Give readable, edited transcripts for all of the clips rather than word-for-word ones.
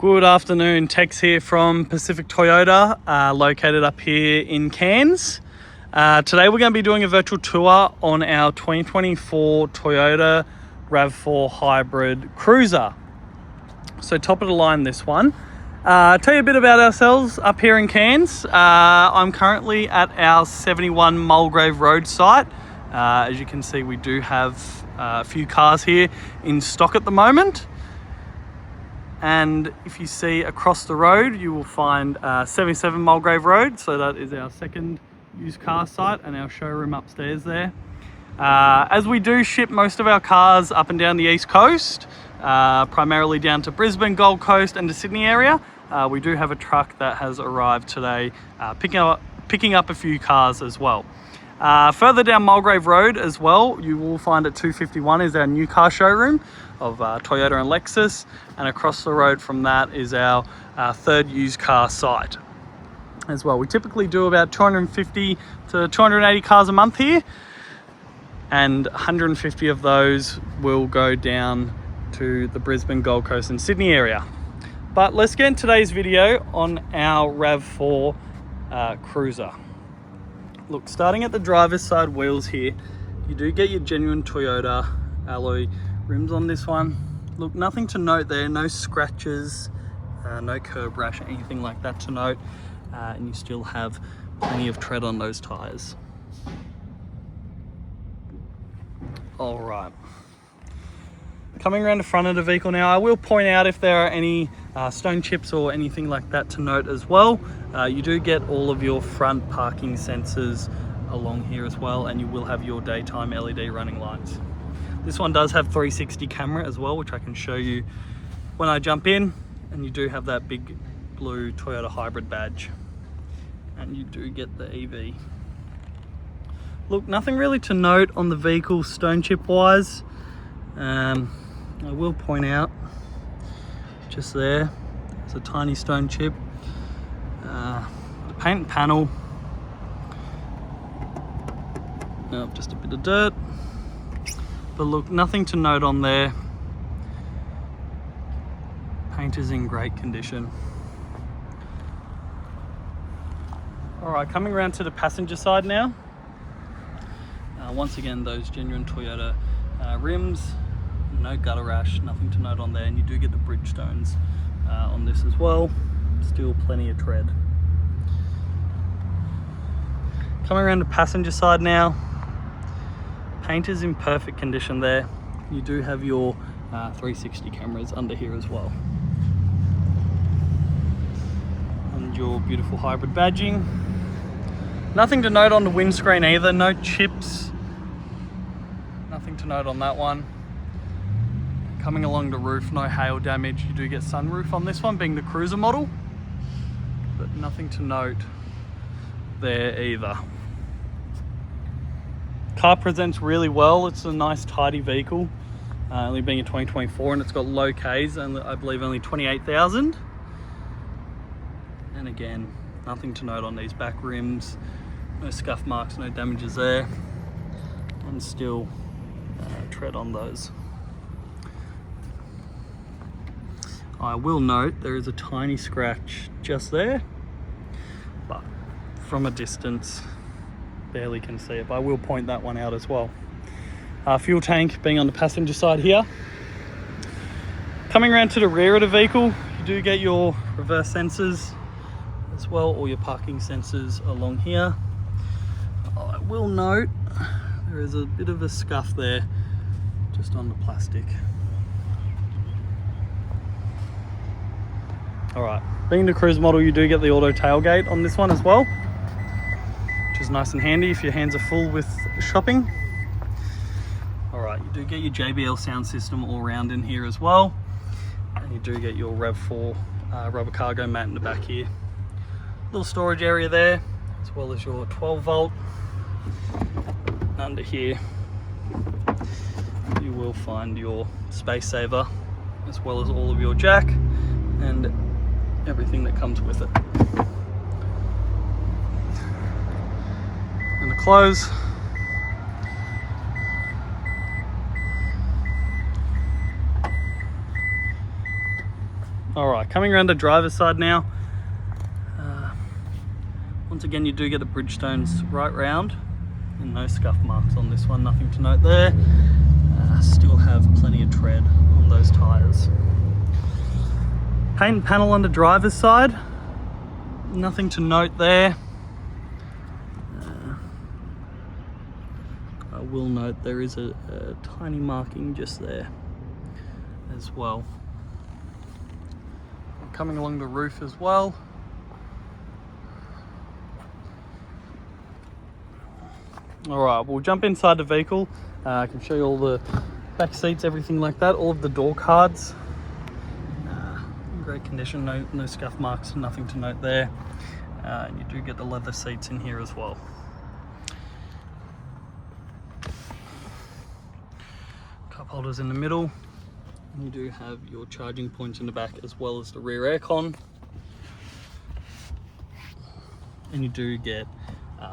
Good afternoon, Tex here from Pacific Toyota, located up here in Cairns. Today we're going to be doing a virtual tour on our 2024 Toyota RAV4 hybrid cruiser. So top of the line, this one. Tell you a bit about ourselves up here in Cairns. I'm currently at our 71 Mulgrave Road site. As you can see, we do have a few cars here in stock at the moment. And if you see across the road, you will find 77 Mulgrave Road. So that is our second used car site and our showroom upstairs there. As we do ship most of our cars up and down the East Coast, primarily down to Brisbane, Gold Coast and the Sydney area, we do have a truck that has arrived today, picking up a few cars as well. Further down Mulgrave Road as well, you will find at 251 is our new car showroom of Toyota and Lexus, and across the road from that is our third used car site as well. We typically do about 250 to 280 cars a month here, and 150 of those will go down to the Brisbane, Gold Coast and Sydney area. But let's get in today's video on our RAV4 cruiser. Look, starting at the driver's side wheels here, you do get your genuine Toyota alloy rims on this one. Look, nothing to note there, no scratches, no curb rash, anything like that to note, and you still have plenty of tread on those tires. All right, coming around the front of the vehicle now, I will point out if there are any stone chips or anything like that to note as well. You do get all of your front parking sensors along here as well, and you will have your daytime LED running lights. This one does have 360 camera as well, which I can show you when I jump in, and you do have that big blue Toyota hybrid badge, and you do get the EV. Look, nothing really to note on the vehicle stone chip wise. I will point out just there's a tiny stone chip. The paint panel, just a bit of dirt, but look, nothing to note on there. Paint is in great condition. All right, coming around to the passenger side now. Once again, those genuine Toyota rims, no gutter rash, nothing to note on there, and you do get the Bridgestones on this as well. Still plenty of tread. Coming around the passenger side now, paint is in perfect condition there. You do have your 360 cameras under here as well, and your beautiful hybrid badging. Nothing to note on the windscreen either, no chips, nothing to note on that one. Coming along the roof, no hail damage. You do get sunroof on this one, being the cruiser model, but nothing to note there either. Car presents really well. It's a nice tidy vehicle, only being a 2024, and it's got low Ks, and I believe only 28,000. And again, nothing to note on these back rims, no scuff marks, no damages there, and still tread on those. I will note there is a tiny scratch just there, but from a distance barely can see it, but I will point that one out as well. Fuel tank being on the passenger side here. Coming around to the rear of the vehicle, you do get your reverse sensors as well, or your parking sensors along here. I will note there is a bit of a scuff there just on the plastic. All right, being the cruise model, you do get the auto tailgate on this one as well, which is nice and handy if your hands are full with shopping. All right, you do get your JBL sound system all around in here as well, and you do get your RAV4 rubber cargo mat in the back here. Little storage area there, as well as your 12 volt. Under here, you will find your space saver, as well as all of your jack and everything that comes with it. And the close. All right, coming around the driver's side now. Once again, you do get the Bridgestones right round, and no scuff marks on this one, nothing to note there. Still have plenty of tread on those tyres. Paint and panel on the driver's side, nothing to note there. I will note there is a tiny marking just there as well. Coming along the roof as well. All right, we'll jump inside the vehicle. I can show you all the back seats, everything like that, all of the door cards. In great condition, no scuff marks, nothing to note there. And you do get the leather seats in here as well. Cup holders in the middle. And you do have your charging points in the back as well as the rear aircon. And you do get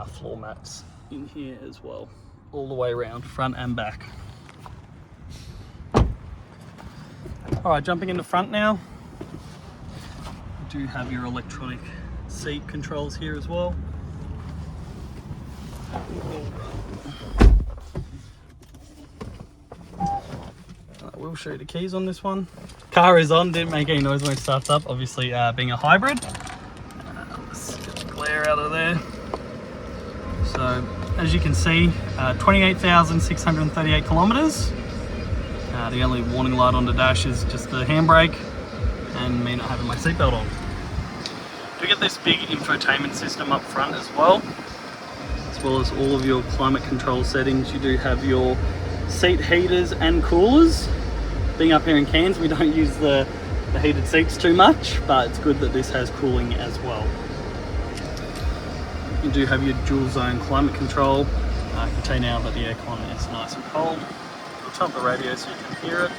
floor mats in here as well, all the way around, front and back. All right, jumping in the front now. You do have your electronic seat controls here as well. I will show you the keys on this one. Car is on, didn't make any noise when it starts up, obviously being a hybrid. Let's get the glare out of there. So, as you can see, 28,638 kilometers. The only warning light on the dash is just the handbrake and me not having my seatbelt on. You get this big infotainment system up front as well as all of your climate control settings. You do have your seat heaters and coolers. Being up here in Cairns, we don't use the heated seats too much, but it's good that this has cooling as well. You do have your dual zone climate control. I can tell you now that the aircon is nice and cold. We'll turn up the radio so you can hear it.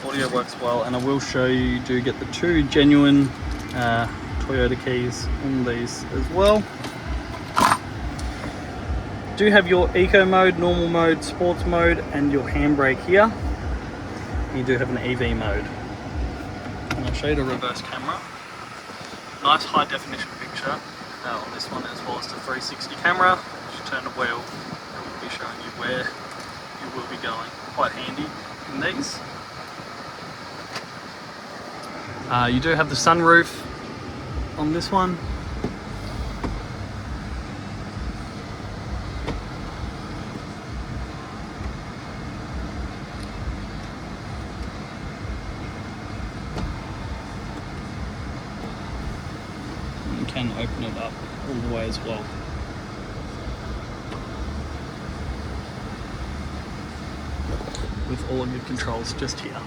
Audio works well, and I will show you, you do get the two genuine Toyota keys on these as well. You do have your eco mode, normal mode, sports mode, and your handbrake here. You do have an EV mode. And I'll show you the reverse camera. Nice high definition picture on this one, as well as the 360 camera. If you turn the wheel, it will be showing you where you will be going. Quite handy in these. You do have the sunroof on this one. You can open it up all the way as well. With all of your controls just here.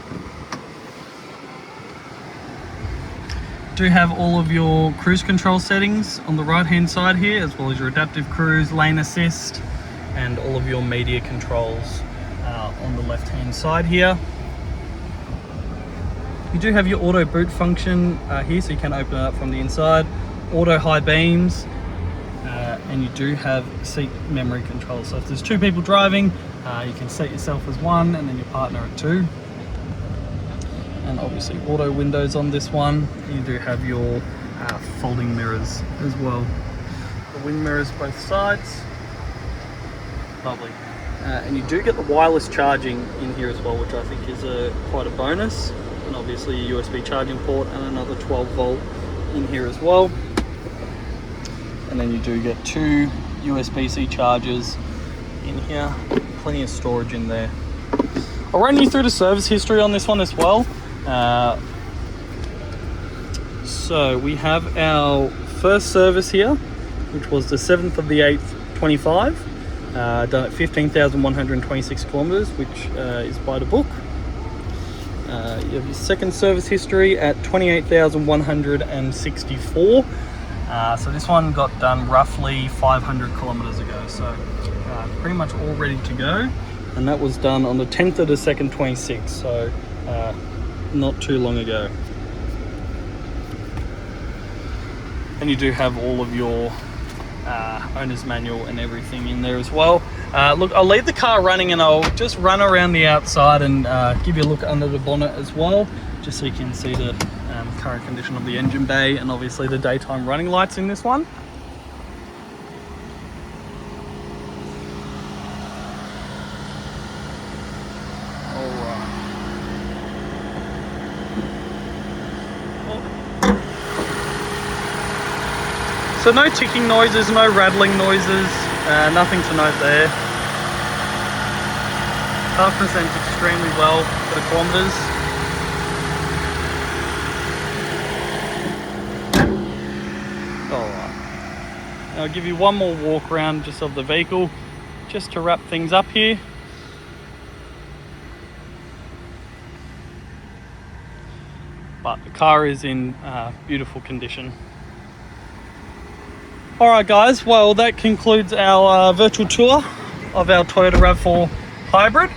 Do have all of your cruise control settings on the right hand side here, as well as your adaptive cruise, lane assist, and all of your media controls on the left hand side here. You do have your auto boot function here, so you can open it up from the inside. Auto high beams, and you do have seat memory control. So if there's two people driving, you can set yourself as one and then your partner at two. And obviously auto windows on this one. You do have your folding mirrors as well. The wing mirrors both sides. Lovely. And you do get the wireless charging in here as well, which I think is quite a bonus. And obviously a USB charging port and another 12 volt in here as well. And then you do get two USB-C chargers in here. Plenty of storage in there. I'll run you through the service history on this one as well. So we have our first service here, which was the 7th of the 8th, 25, done at 15,126 kilometers, which is by the book. You have your second service history at 28,164. So this one got done roughly 500 kilometers ago. So pretty much all ready to go. And that was done on the 10th of the 2nd, 26. So not too long ago. And you do have all of your owner's manual and everything in there as well. Look, I'll leave the car running and I'll just run around the outside and give you a look under the bonnet as well, just so you can see the current condition of the engine bay and obviously the daytime running lights in this one. So no ticking noises, no rattling noises, nothing to note there. Car presents extremely well for the kilometres. Alright, I'll give you one more walk around just of the vehicle, just to wrap things up here. But the car is in beautiful condition. Alright guys, well that concludes our virtual tour of our Toyota RAV4 Hybrid.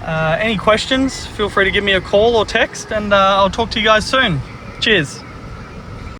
Any questions, feel free to give me a call or text, and I'll talk to you guys soon. Cheers.